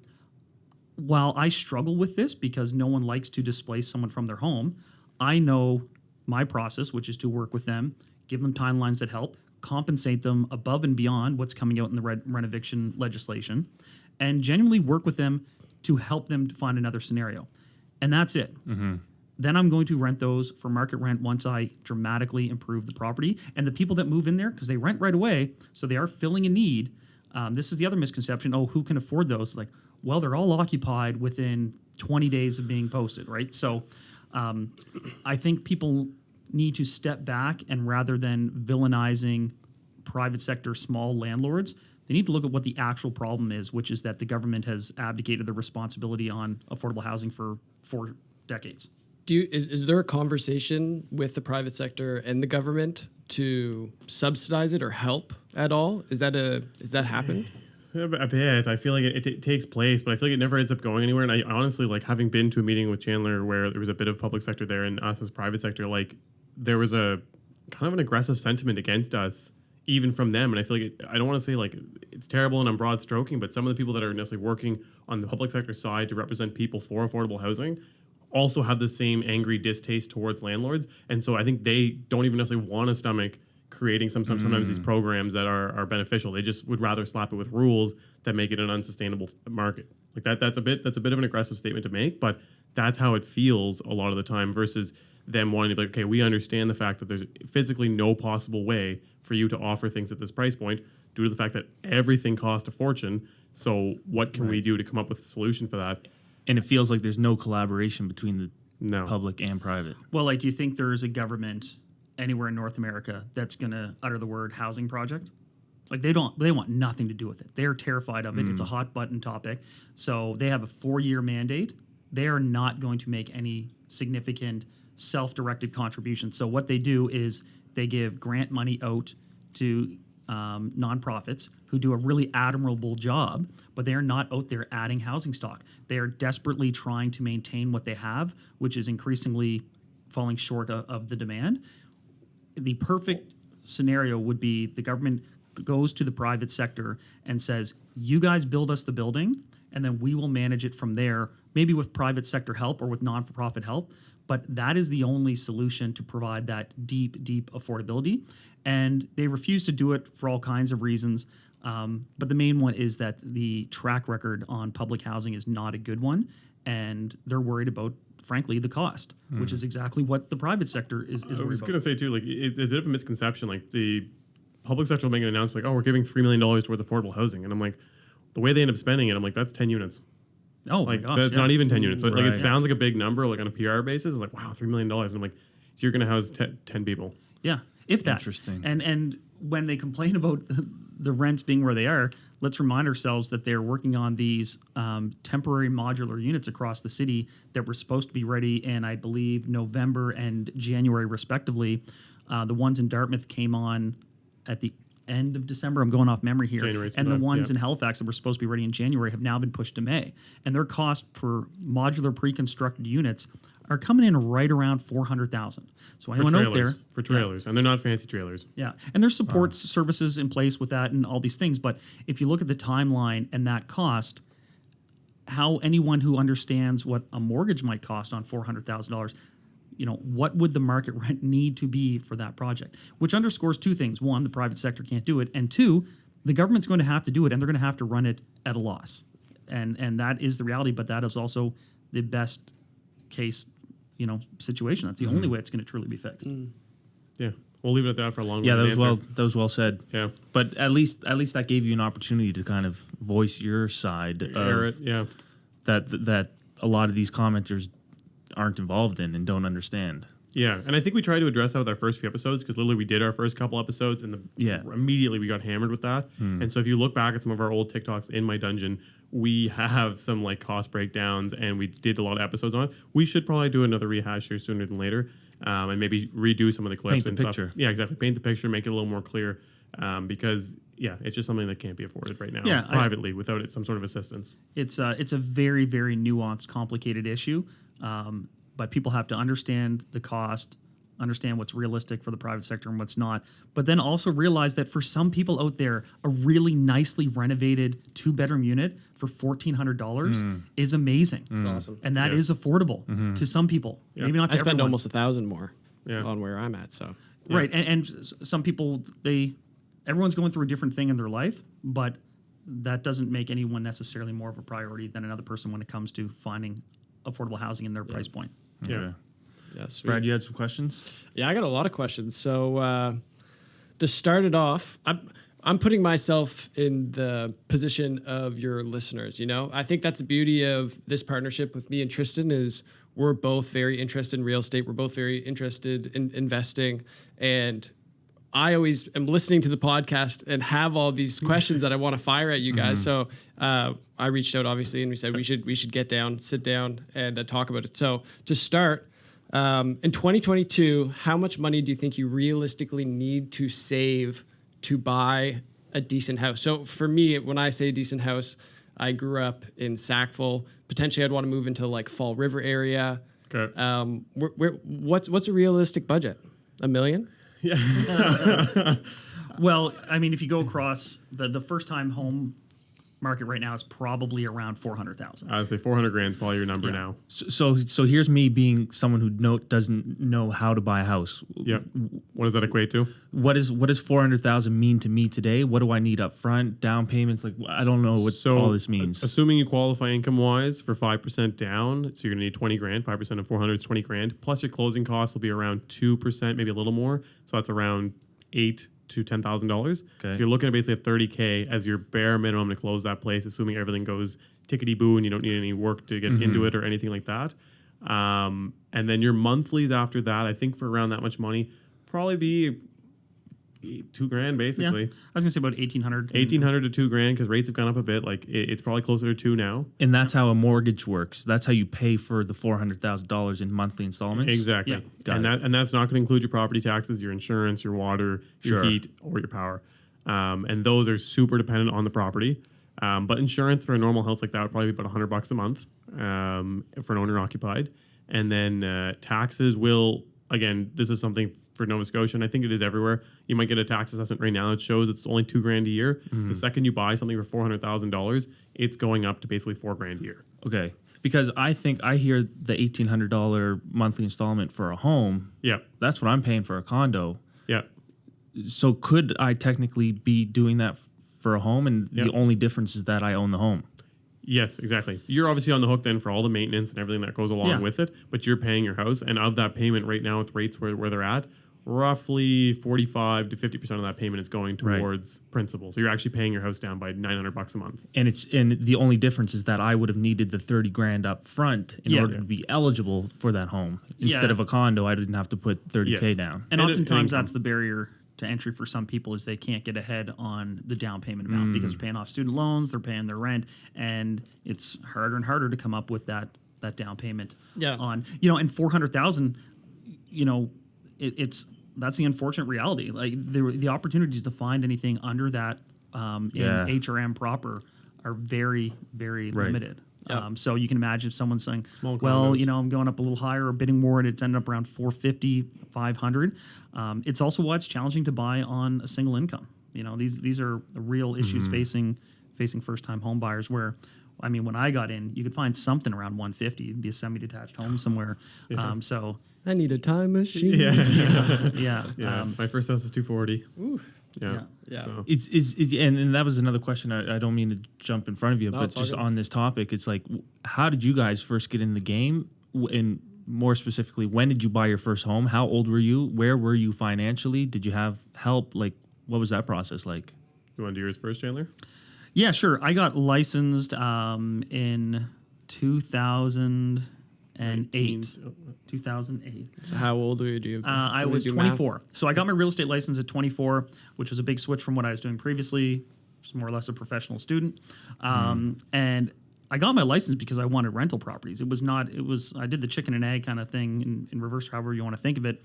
while I struggle with this because no one likes to displace someone from their home, I know my process, which is to work with them, give them timelines that help, compensate them above and beyond what's coming out in the rent eviction legislation, and genuinely work with them to help them to find another scenario. And that's it. Then I'm going to rent those for market rent once I dramatically improve the property. And the people that move in there, because they rent right away, so they are filling a need. This is the other misconception. Oh, who can afford those? Like, well, they're all occupied within 20 days of being posted, right? So I think people need to step back and rather than villainizing private sector small landlords, they need to look at what the actual problem is, which is that the government has abdicated the responsibility on affordable housing for 4 decades. Is there a conversation with the private sector and the government to subsidize it or help at all? Is that happen? A bit. I feel like it takes place, but I feel like it never ends up going anywhere. And I honestly, like, having been to a meeting with Chandler where there was a bit of public sector there and us as private sector, like, there was a kind of an aggressive sentiment against us, even from them. And I feel like I don't want to say, like, it's terrible and I'm broad stroking, but some of the people that are necessarily working on the public sector side to represent people for affordable housing also have the same angry distaste towards landlords. And so I think they don't even necessarily want to stomach creating sometimes these programs that are beneficial. They just would rather slap it with rules that make it an unsustainable market. Like that's a bit of an aggressive statement to make, but that's how it feels a lot of the time versus them wanting to be like, okay, we understand the fact that there's physically no possible way for you to offer things at this price point due to the fact that everything costs a fortune. So what can we do to come up with a solution for that? and it feels like there's no collaboration between the No. public and private. Well, like, do you think there is a government anywhere in North America that's going to utter the word housing project? Like, they want nothing to do with it. They're terrified of it. It's a hot button topic. So they have a 4-year mandate. They are not going to make any significant self-directed contributions. So what they do is they give grant money out to nonprofits who do a really admirable job, but they are not out there adding housing stock. They are desperately trying to maintain what they have, which is increasingly falling short of the demand. The perfect scenario would be the government goes to the private sector and says, you guys build us the building, and then we will manage it from there, maybe with private sector help or with non-for-profit help. But that is the only solution to provide that deep, deep affordability. And they refuse to do it for all kinds of reasons. But the main one is that the track record on public housing is not a good one. And they're worried about, frankly, the cost, which is exactly what the private sector is I worried was about. going to say, too, like, it's a bit of a misconception. Like, the public sector will make an announcement, like, oh, we're giving $3 million towards affordable housing. And I'm like, the way they end up spending it, I'm like, that's 10 units. Oh, my Like, gosh. that's yeah. not even 10 units. Like, Right. it sounds like a big number, like, on a PR basis. It's like, wow, $3 million. And I'm like, you're going to house 10 people. Yeah, if that. Interesting. And when they complain about the rents being where they are, let's remind ourselves that they're working on these temporary modular units across the city that were supposed to be ready in, I believe, November and January, respectively. The ones in Dartmouth came on at the end of December. I'm going off memory here. January, And the sometime, ones yeah. in Halifax that were supposed to be ready in January have now been pushed to May. And their cost per modular pre-constructed units are coming in right around $400,000. So anyone out there For trailers. And they're not fancy trailers. yeah, and there's support services in place with that and all these things. But if you look at the timeline and that cost, how anyone who understands what a mortgage might cost on $400,000, what would the market rent need to be for that project? Which underscores two things: one, the private sector can't do it, and two, the government's going to have to do it, and they're going to have to run it at a loss, and that is the reality. But that is also the best case, situation. That's the only way it's going to truly be fixed. Yeah. We'll leave it at that for a long Yeah, answer. that was well said. Yeah. But at least that gave you an opportunity to kind of voice your side Air of it. Yeah. that a lot of these commenters aren't involved in and don't understand. Yeah, and I think we tried to address that with our first few episodes because literally we did our first couple episodes and immediately we got hammered with that. And so if you look back at some of our old TikToks in my dungeon, we have some like cost breakdowns and we did a lot of episodes on it. We should probably do another rehash here sooner than later and maybe redo some of the clips Paint the and picture. stuff. Yeah, exactly. Paint the picture, make it a little more clear because it's just something that can't be afforded right now privately without some sort of assistance. It's a very, very nuanced, complicated issue, but people have to understand the cost, understand what's realistic for the private sector and what's not, but then also realize that for some people out there, a really nicely renovated 2-bedroom unit for $1,400 is amazing. It's awesome. And that is affordable to some people. Maybe not to I spend everyone. almost $1,000 more Yeah. on where I'm at. So Right, and some people, everyone's going through a different thing in their life, but that doesn't make anyone necessarily more of a priority than another person when it comes to finding affordable housing in their price point. Yeah. Okay. yeah, sweet. Brad, you had some questions? Yeah, I got a lot of questions. So to start it off, I'm putting myself in the position of your listeners. I think that's the beauty of this partnership with me and Tristen is we're both very interested in real estate. We're both very interested in investing, and I always am listening to the podcast and have all these questions that I want to fire at you guys. So I reached out obviously, and we said we should sit down and talk about it. So to start. In 2022, how much money do you think you realistically need to save to buy a decent house? So for me, when I say decent house, I grew up in Sackville. Potentially, I'd want to move into like Fall River area. Okay. What's a realistic budget? $1 million? Well, I mean, if you go across the first-time home market right now is probably around $400,000. I would say 400 grand is probably your number now. So here's me being someone who doesn't know how to buy a house. Yep. What does that equate to? What does $400,000 mean to me today? What do I need up front? Down payments? Like I don't know what all this means. Assuming you qualify income wise for 5% down, so you're gonna need 20 grand. 5% of 400 is 20 grand. Plus your closing costs will be around 2%, maybe a little more. So that's around $8,000 to $10,000. Okay. So you're looking at basically at $30K as your bare minimum to close that place, assuming everything goes tickety boo and you don't need any work to get into it or anything like that. And then your monthlies after that, I think for around that much money, probably be $2,000 Yeah. basically. I was gonna say about 1,800. 1,800 to $2,000 because rates have gone up a bit. Like it's probably closer to 2 now. And that's how a mortgage works. That's how you pay for the $400,000 in monthly installments. Exactly. Yeah. Got And that's not going to include your property taxes, your insurance, your water, your Sure. heat, or your power. And those are super dependent on the property. But insurance for a normal house like that would probably be about $100 a month for an owner occupied. And then taxes will, again, this is something for Nova Scotia, and I think it is everywhere. You might get a tax assessment right now that shows it's only $2,000 a year. The second you buy something for $400,000, it's going up to basically $4,000 a year. Okay. Because I think I hear the $1,800 monthly installment for a home. Yeah, That's what I'm paying for a condo. yeah. So could I technically be doing that for a home? And Yep. the only difference is that I own the home. Yes, exactly. You're obviously on the hook then for all the maintenance and everything that goes along Yeah. with it, but you're paying your house. And of that payment right now with rates where they're at, roughly 45 to 50% of that payment is going Right. towards principal. So you're actually paying your house down by $900 a month. And the only difference is that I would have needed the $30,000 up front in Yeah. order to be eligible for that home. Instead Yeah. of a condo, I didn't have to put $30K Yes. down. And And oftentimes income. that's the barrier to entry for some people is they can't get ahead on the down payment amount because they're paying off student loans, they're paying their rent, and it's harder and harder to come up with that down payment. Yeah. On and 400,000, that's the unfortunate reality. Like the opportunities to find anything under that Yeah. in HRM proper are very, very limited. Yeah. So you can imagine if someone's saying, Small well, condos. I'm going up a little higher or bidding more, and it's ended up around 450, 500. It's also why it's challenging to buy on a single income. These are the real issues facing first-time home buyers where, I mean, when I got in, you could find something around 150. It'd be a semi-detached home somewhere. So, I need a time machine. yeah. Yeah, my first house is 240. Yeah. Yeah. So. And that was another question. I don't mean to jump in front of you, but it's all just good. on this topic, it's like, how did you guys first get in the game? And more specifically, when did you buy your first home? How old were you? Where were you financially? Did you have help? Like, what was that process like? You want to do yours first, Chandler? Yeah, sure. I got licensed in 2008. 2008. So how old were you? I was 24. So I got my real estate license at 24, which was a big switch from what I was doing previously. Just more or less a professional student. And I got my license because I wanted rental properties. I did the chicken and egg kind of thing in reverse, however you want to think of it.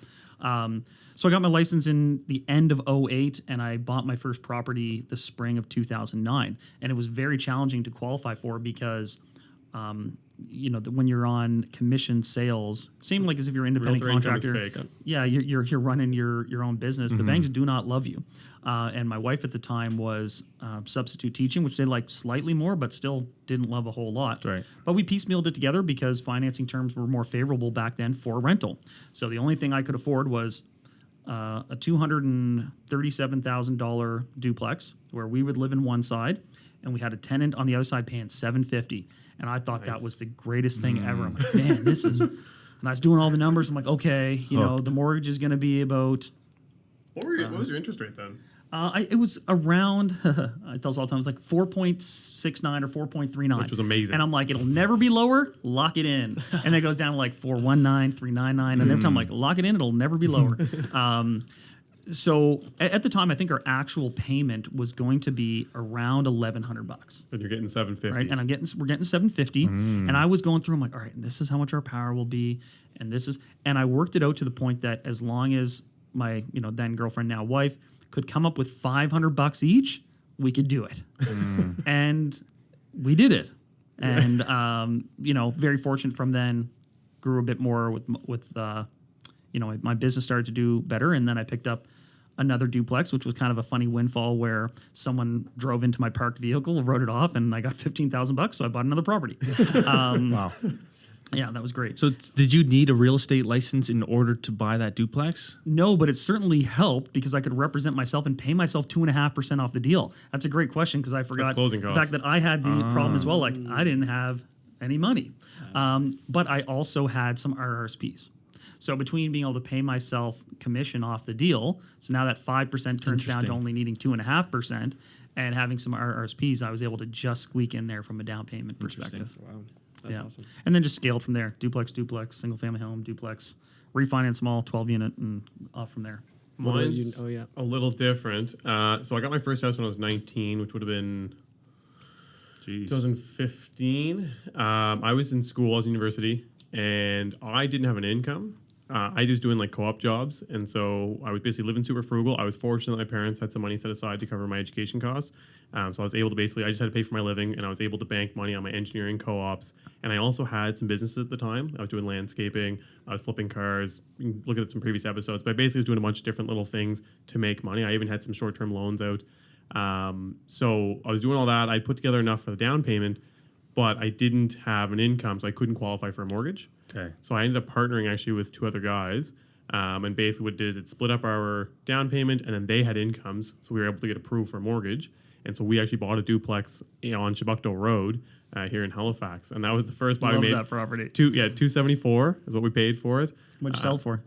So I got my license in the end of 08, and I bought my first property the spring of 2009. And it was very challenging to qualify for because when you're on commission sales, same like as if you're an independent Realtor income is contractor. fake. Yeah, you're running your own business. The banks do not love you. And my wife at the time was substitute teaching, which they liked slightly more, but still didn't love a whole lot. Right. But we piecemealed it together because financing terms were more favorable back then for rental. So the only thing I could afford was a $237,000 duplex where we would live in one side, and we had a tenant on the other side paying $750. And I thought that was the greatest thing ever. I'm like, man, this is. And I was doing all the numbers. I'm like, okay, the mortgage is going to be about. What was your interest rate then? It was around. I tell us all the time. It was like 4.69 or 4.39, Which was amazing. And I'm like, it'll never be lower. Lock it in. And then it goes down to like 419, 399, and every time I'm like, lock it in. It'll never be lower. So at the time, I think our actual payment was going to be around $1,100. And you're getting 750. Right, and we're getting 750, and I was going through. I'm like, all right, and this is how much our power will be, and I worked it out to the point that as long as my then girlfriend, now wife, could come up with $500 each, we could do it, and we did it, and very fortunate from then, grew a bit more with my business started to do better, and then I picked up another duplex, which was kind of a funny windfall where someone drove into my parked vehicle, wrote it off, and I got $15,000, so I bought another property. Wow. Yeah, that was great. So did you need a real estate license in order to buy that duplex? No, but it certainly helped because I could represent myself and pay myself 2.5% off the deal. That's a great question because I forgot closing the costs. fact that I had the problem as well. Like I didn't have any money, but I also had some RRSPs. So between being able to pay myself commission off the deal, so now that 5% turns down to Interesting. only needing 2.5%, And having some RSPs, I was able to just squeak in there from a down payment perspective. Wow, that's awesome. And then just scaled from there. Duplex, single family home, duplex, refinance them all, 12 unit, and off from there. Mine's Oh, yeah. a little different. So I got my first house when I was 19, which would have been 2015. I was in school, I was in university, and I didn't have an income. I was doing like co-op jobs, and so I was basically living super frugal. I was fortunate that my parents had some money set aside to cover my education costs. So I was able to I just had to pay for my living, and I was able to bank money on my engineering co-ops. And I also had some businesses at the time. I was doing landscaping, I was flipping cars. You can look at some previous episodes, but I basically was doing a bunch of different little things to make money. I even had some short-term loans out. So I was doing all that. I put together enough for the down payment, but I didn't have an income, so I couldn't qualify for a mortgage. Okay. So I ended up partnering actually with two other guys. And basically what it did is it split up our down payment, and then they had incomes, so we were able to get approved for a mortgage. And so we actually bought a duplex on Chebucto Road here in Halifax. And that was the first buy we Love made. that property. $274 is what we paid for it. What'd you sell for?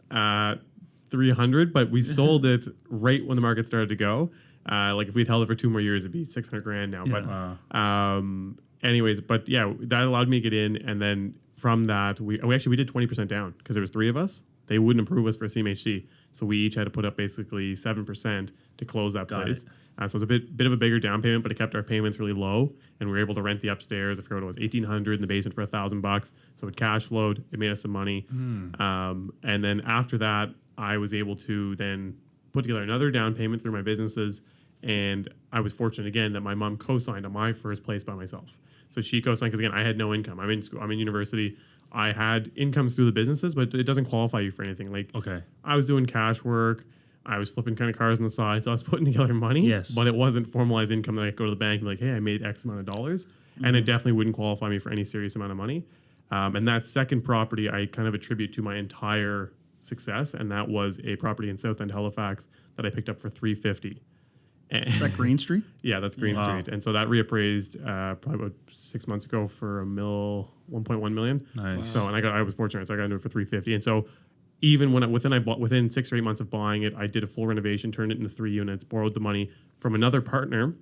300, but we sold it right when the market started to go. Like if we'd held it for 2 more years, it'd be 600 grand now. Yeah. But anyways, but yeah, that allowed me to get in, and then from that, we did 20% down because there was 3 of us. They wouldn't approve us for CMHC, so we each had to put up basically 7% to close that place. So it was a bit of a bigger down payment, but it kept our payments really low, and we were able to rent the upstairs. I forget what it was, $1,800 in the basement for $1,000. So it cash flowed. It made us some money. And then after that, I was able to then put together another down payment through my businesses. And I was fortunate again that my mom co-signed on my first place by myself. So she co-signed because again, I had no income. I'm in school, I'm in university. I had incomes through the businesses, but it doesn't qualify you for anything. Like, Okay. I was doing cash work. I was flipping kind of cars on the side. So I was putting together money. Yes. But it wasn't formalized income that I could go to the bank and be like, hey, I made X amount of dollars. And it definitely wouldn't qualify me for any serious amount of money. And that second property I kind of attribute to my entire success. And that was a property in South End, Halifax that I picked up for $350. Is that Green Street? Yeah, that's Green Street. And so that reappraised probably about 6 months ago for $1.1 million. Nice. So, and I was fortunate, so I got into it for $350. And so even within 6 or 8 months of buying it, I did a full renovation, turned it into 3 units, borrowed the money from another partner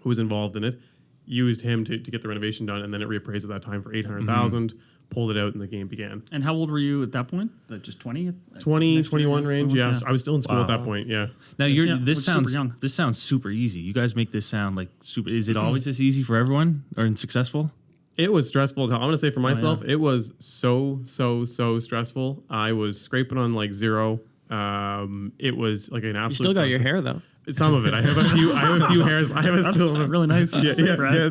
who was involved in it, used him to get the renovation done, and then it reappraised at that time for $800,000, pulled it out, and the game began. And how old were you at that point? Just 20? 20, 21 range, yeah. Yeah. So I was still in school at that point, yeah. Now Yeah, this we're super sounds young. this sounds super easy. You guys make this sound like super. Is it always this easy for everyone or successful? It was stressful as hell. I'm going to say for myself, it was so stressful. I was scraping on like zero. It was like an absolute... You still got your hair though. Some of it. I have a few hairs. I have a still really nice. Yeah, it's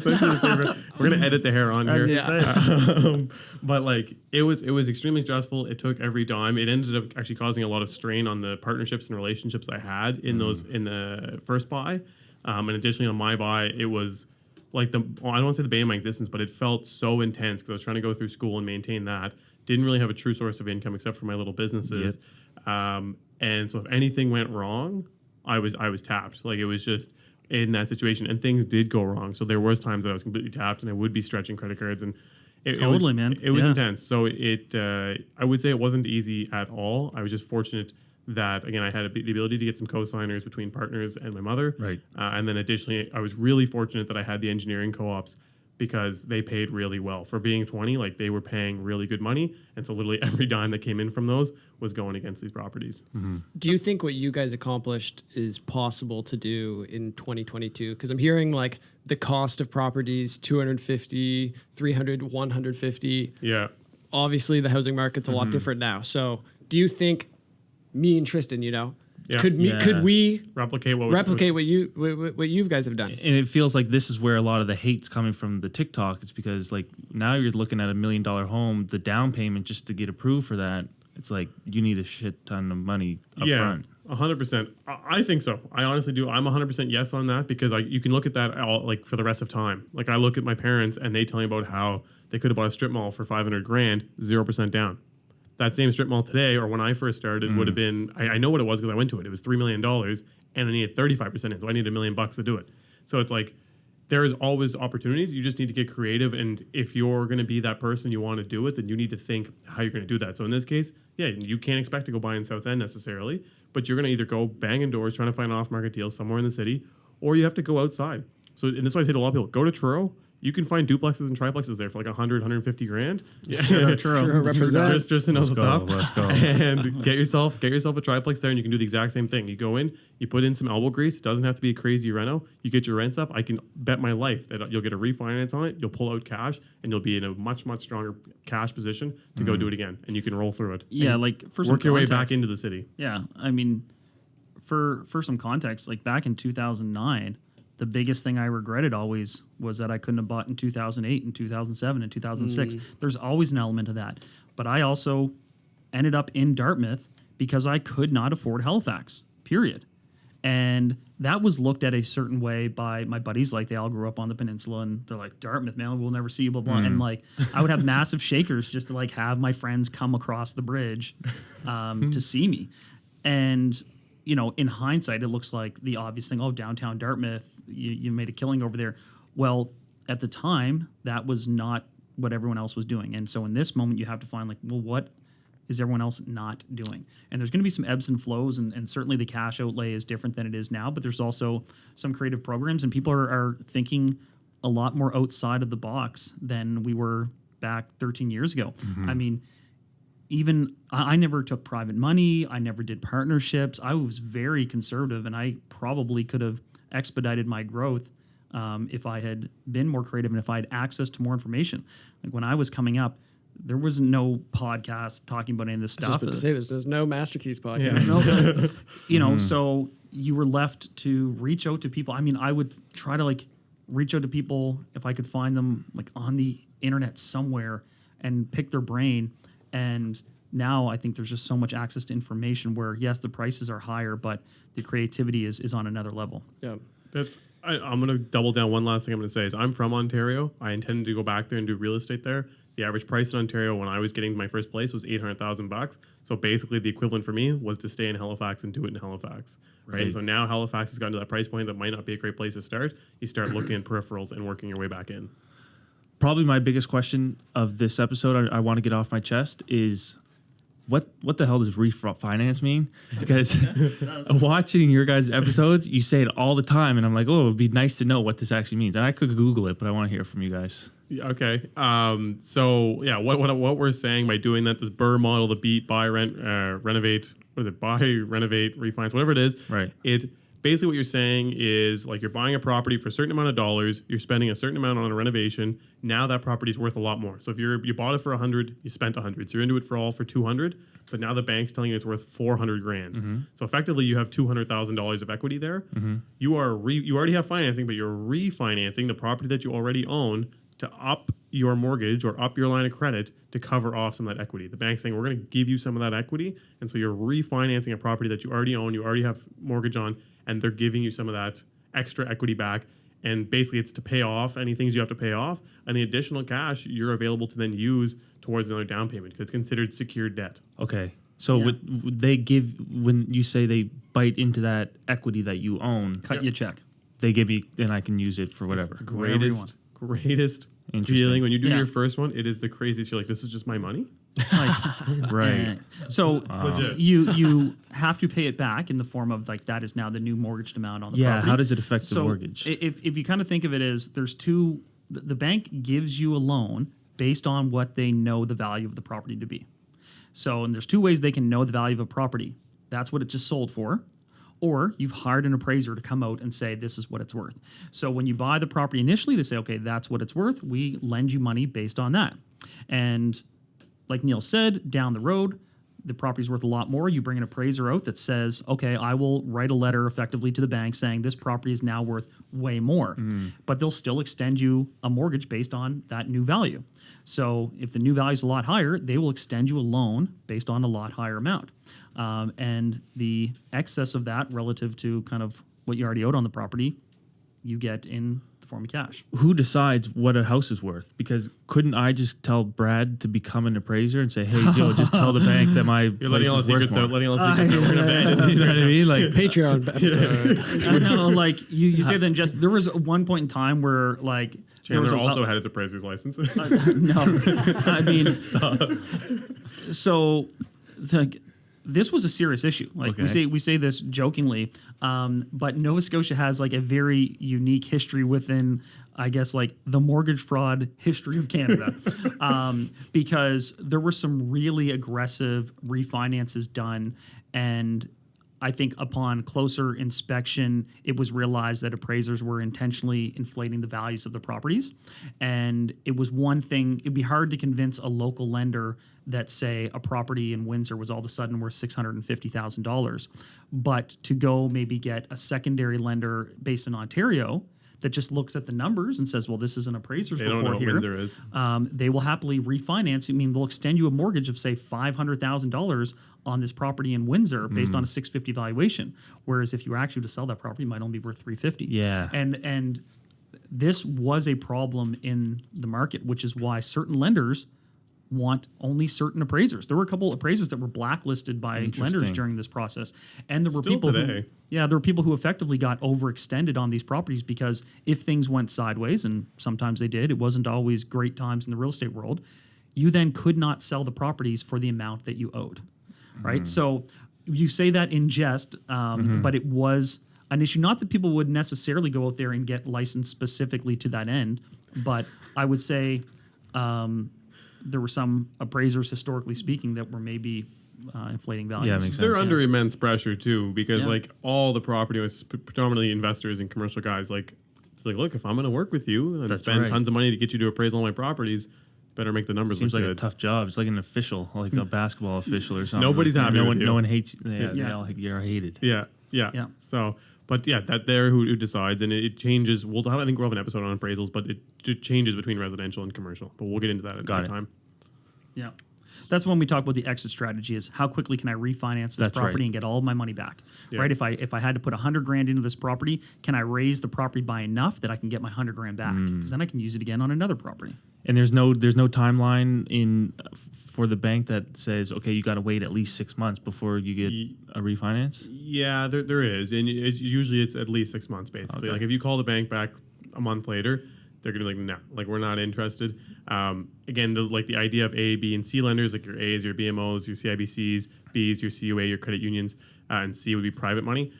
nice to say, Brad. We're gonna edit the hair on here. But like it was extremely stressful. It took every dime. It ended up actually causing a lot of strain on the partnerships and relationships I had in the first buy. And additionally on my buy, it was like I don't want to say the bane of my existence, but it felt so intense because I was trying to go through school and maintain that. Didn't really have a true source of income except for my little businesses. And so if anything went wrong, I was tapped. Like it was just in that situation, and things did go wrong. So there was times that I was completely tapped, and I would be stretching credit cards, and it was intense. So I would say it wasn't easy at all. I was just fortunate that again I had the ability to get some co-signers between partners and my mother. Right. And then additionally, I was really fortunate that I had the engineering co-ops because they paid really well for being 20. Like they were paying really good money, and so literally every dime that came in from those was going against these properties. Do you think what you guys accomplished is possible to do in 2022? Because I'm hearing like the cost of properties, 250, 300, 150. Yeah. Obviously, the housing market's a lot different now. So do you think me and Tristen, Yeah. could we Replicate what what you guys have done? And it feels like this is where a lot of the hate's coming from the TikTok. It's because like now you're looking at $1 million home, the down payment just to get approved for that. It's like you need a shit ton of money up front. 100%. I think so. I honestly do. I'm 100% yes on that because you can look at that all, like for the rest of time. Like I look at my parents and they tell me about how they could have bought a strip mall for 500 grand, 0% down. That same strip mall today, or when I first started, would have been, I know what it was because I went to it. It was $3 million and I needed 35% in. So I needed $1 million to do it. So it's like, there is always opportunities. You just need to get creative. And if you're going to be that person you want to do it, then you need to think how you're going to do that. So in this case, yeah, you can't expect to go buy in South End necessarily, but you're going to either go banging doors trying to find off-market deals somewhere in the city, or you have to go outside. So, and that's why I say to a lot of people, go to Truro. You can find duplexes and triplexes there for like 100, 150 grand. Yeah, Truro represent. Tristan knows what's up. Let's go. And get yourself a triplex there, and you can do the exact same thing. You go in, you put in some elbow grease. It doesn't have to be a crazy reno. You get your rents up. I can bet my life that you'll get a refinance on it. You'll pull out cash, and you'll be in a much, much stronger cash position to go do it again. And you can roll through it. Yeah, and like for some work your way context- back into the city. Yeah, I mean, for some context, like back in 2009, the biggest thing I regretted always was that I couldn't have bought in 2008 and 2007 and 2006. There's always an element of that. But I also ended up in Dartmouth because I could not afford Halifax, period. And that was looked at a certain way by my buddies. Like, they all grew up on the peninsula, and they're like, Dartmouth, man, we'll never see you, blah, blah. And like, I would have massive shakers just to like have my friends come across the bridge to see me. And you know, in hindsight, it looks like the obvious thing. Oh, downtown Dartmouth, you made a killing over there. Well, at the time, that was not what everyone else was doing. And so in this moment, you have to find like, well, what is everyone else not doing? And there's going to be some ebbs and flows, and certainly the cash outlay is different than it is now. But there's also some creative programs, and people are thinking a lot more outside of the box than we were back 13 years ago. I mean, even I never took private money. I never did partnerships. I was very conservative, and I probably could have expedited my growth if I had been more creative and if I had access to more information. Like when I was coming up, there was no podcast talking about any of this Just stuff. about to say there's no Master Keys podcast. So you were left to reach out to people. I mean, I would try to like reach out to people if I could find them like on the internet somewhere and pick their brain. And now I think there's just so much access to information where, yes, the prices are higher, but the creativity is on another level. Yeah. I'm going to double down. One last thing I'm going to say is I'm from Ontario. I intended to go back there and do real estate there. The average price in Ontario when I was getting my first place was $800,000. So basically the equivalent for me was to stay in Halifax and do it in Halifax. Right. And so now Halifax has gotten to that price point that might not be a great place to start. You start looking at peripherals and working your way back in. Probably my biggest question of this episode I want to get off my chest is what the hell does refinance mean? Because watching your guys' episodes, you say it all the time, and I'm like, oh, it would be nice to know what this actually means. And I could Google it, but I want to hear from you guys. Okay. So yeah, what we're saying by doing that, this BRRRR model, the beat, buy, rent, renovate, what is it? Buy, renovate, refinance, whatever it is. Right. It basically what you're saying is like you're buying a property for a certain amount of dollars, you're spending a certain amount on a renovation. Now that property is worth a lot more. So if you bought it for 100, you spent 100. So you're into it for 200, but now the bank's telling you it's worth 400 grand. Mm-hmm. So effectively you have $200,000 of equity there. Mm-hmm. You already have financing, but you're refinancing the property that you already own to up your mortgage or up your line of credit to cover off some of that equity. The bank's saying, we're going to give you some of that equity. And so you're refinancing a property that you already own, you already have mortgage on, and they're giving you some of that extra equity back. And basically it's to pay off any things you have to pay off. And the additional cash you're available to then use towards another down payment because it's considered secured debt. Okay. So would they give, when you say they bite into that equity that you own, Cut you a check. they give me, and I can use it for whatever. It's the greatest feeling when you do your first one. It is the craziest. You're like, this is just my money. Right. So you have to pay it back in the form of like that is now the new mortgaged amount on the property. How does it affect the So mortgage? If you kind of think of it as there's two, the bank gives you a loan based on what they know the value of the property to be. So, and there's two ways they can know the value of a property. That's what it just sold for. Or you've hired an appraiser to come out and say, this is what it's worth. So when you buy the property initially, they say, okay, that's what it's worth. We lend you money based on that. And like Neal said, down the road, the property's worth a lot more. You bring an appraiser out that says, okay, I will write a letter effectively to the bank saying this property is now worth way more. But they'll still extend you a mortgage based on that new value. So if the new value is a lot higher, they will extend you a loan based on a lot higher amount. And the excess of that relative to kind of what you already owed on the property, you get in the form of cash. Who decides what a house is worth? Because couldn't I just tell Brad to become an appraiser and say, hey, Joe, just tell the bank that my You're place letting all the is worth secrets more. out. Letting all the secrets out. We're gonna abandon You know what I mean? Like, Patreon episode. I know, like you say then just there was one point in time where like there was Chandler also had his appraiser's license. no, I mean, so this was a serious issue. Like we say this jokingly, but Nova Scotia has like a very unique history within, I guess, like the mortgage fraud history of Canada, because there were some really aggressive refinances done, and I think upon closer inspection, it was realized that appraisers were intentionally inflating the values of the properties. And it was one thing, it'd be hard to convince a local lender that, say, a property in Windsor was all of a sudden worth $650,000. But to go maybe get a secondary lender based in Ontario that just looks at the numbers and says, well, this is an appraiser's report don't know here. what Windsor is. They will happily refinance. I mean, they'll extend you a mortgage of, say, $500,000 on this property in Windsor based on a $650 valuation. Whereas if you were actually to sell that property, it might only be worth $350. Yeah. And this was a problem in the market, which is why certain lenders want only certain appraisers. There were a couple appraisers that were blacklisted by lenders during this process. And there were Still people today. there were people who effectively got overextended on these properties because if things went sideways, and sometimes they did, it wasn't always great times in the real estate world, you then could not sell the properties for the amount that you owed, right? So you say that in jest, but it was an issue. Not that people would necessarily go out there and get licensed specifically to that end, but I would say there were some appraisers, historically speaking, that were maybe inflating values. Yeah, makes sense. They're under immense pressure too, because Yeah. like all the property owners, predominantly investors and commercial guys, like it's like, look, if I'm going to work with you and That's spend right. tons of money to get you to appraise all my properties, better make the numbers Seems look like a good. tough job. It's like an official, like a basketball official or something. Nobody's happy No with one, you. no one hates. Yeah, Yeah. They all you're hated. Yeah. Yeah. So, but yeah, that there who decides, and it changes. I think we'll have an episode on appraisals, but it just changes between residential and commercial. But we'll get into that at another time. Yeah. That's when we talk about the exit strategy is how quickly can I refinance this That's property right. and get all of my money back, Yeah. right? If I had to put $100,000 into this property, can I raise the property by enough that I can get my $100,000 back? Because then I can use it again on another property. And there's no timeline for the bank that says, okay, you got to wait at least 6 months before you get a refinance. Yeah, there is, and usually it's at least 6 months basically. Okay. Like if you call the bank back a month later, they're gonna be like, no, like we're not interested. Again, the idea of A, B, and C lenders, like your A's, your BMOs, your CIBCs, B's, your CUA, your credit unions, and C would be private money.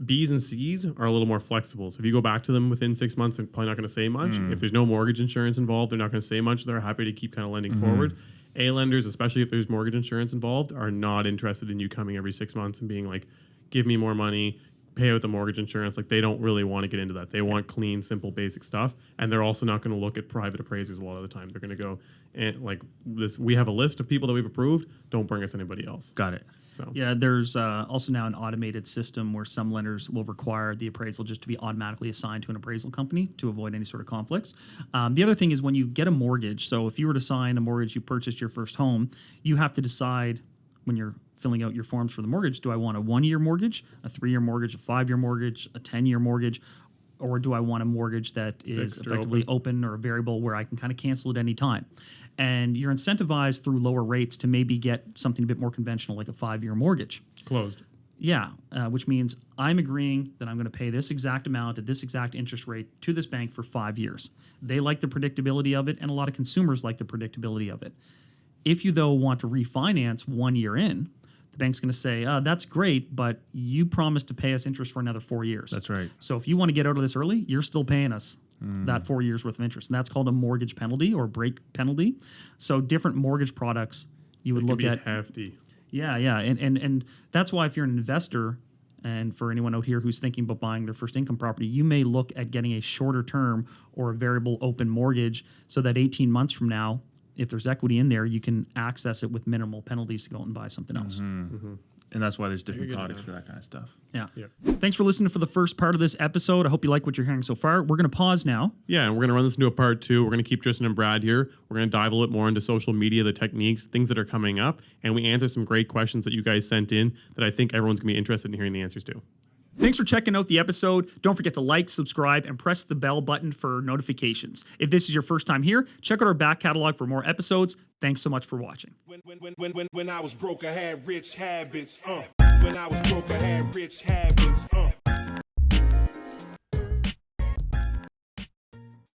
B's and C's are a little more flexible. So if you go back to them within 6 months, they're probably not going to say much. If there's no mortgage insurance involved, they're not going to say much. They're happy to keep kind of lending forward. A lenders, especially if there's mortgage insurance involved, are not interested in you coming every 6 months and being like, give me more money, pay out the mortgage insurance. Like they don't really want to get into that. They want clean, simple, basic stuff. And they're also not going to look at private appraisers a lot of the time. They're going to go, and like this, we have a list of people that we've approved. Don't bring us anybody else. Got it. So Yeah, there's also now an automated system where some lenders will require the appraisal just to be automatically assigned to an appraisal company to avoid any sort of conflicts. The other thing is when you get a mortgage, so if you were to sign a mortgage, you purchased your first home, you have to decide when you're filling out your forms for the mortgage, do I want a 1-year mortgage, a 3-year mortgage, a 5-year mortgage, a 10-year mortgage, or do I want a mortgage that is Fixed or effectively open or a variable where I can kind of cancel at any time? And you're incentivized through lower rates to maybe get something a bit more conventional like a 5-year mortgage. closed. Yeah, which means I'm agreeing that I'm going to pay this exact amount at this exact interest rate to this bank for 5 years. They like the predictability of it, and a lot of consumers like the predictability of it. If you, though, want to refinance 1 year in, the bank's going to say, that's great, but you promised to pay us interest for another 4 years. That's right. So if you want to get out of this early, you're still paying us that 4 years worth of interest. And that's called a mortgage penalty or break penalty. So different mortgage products you would look Could at. be hefty. Yeah. And that's why if you're an investor, and for anyone out here who's thinking about buying their first income property, you may look at getting a shorter term or a variable open mortgage so that 18 months from now, if there's equity in there, you can access it with minimal penalties to go out and buy something else. And that's why there's different products for that kind of stuff. Yeah. Yeah. Thanks for listening for the first part of this episode. I hope you like what you're hearing so far. We're going to pause now. Yeah, and we're going to run this into a part 2. We're going to keep Tristen and Brad here. We're going to dive a little bit more into social media, the techniques, things that are coming up, and we answer some great questions that you guys sent in that I think everyone's going to be interested in hearing the answers to. Thanks for checking out the episode. Don't forget to like, subscribe, and press the bell button for notifications. If this is your first time here, check out our back catalog for more episodes. Thanks so much for watching. When I was broke, I had rich habits. When I was broke, I had rich habits.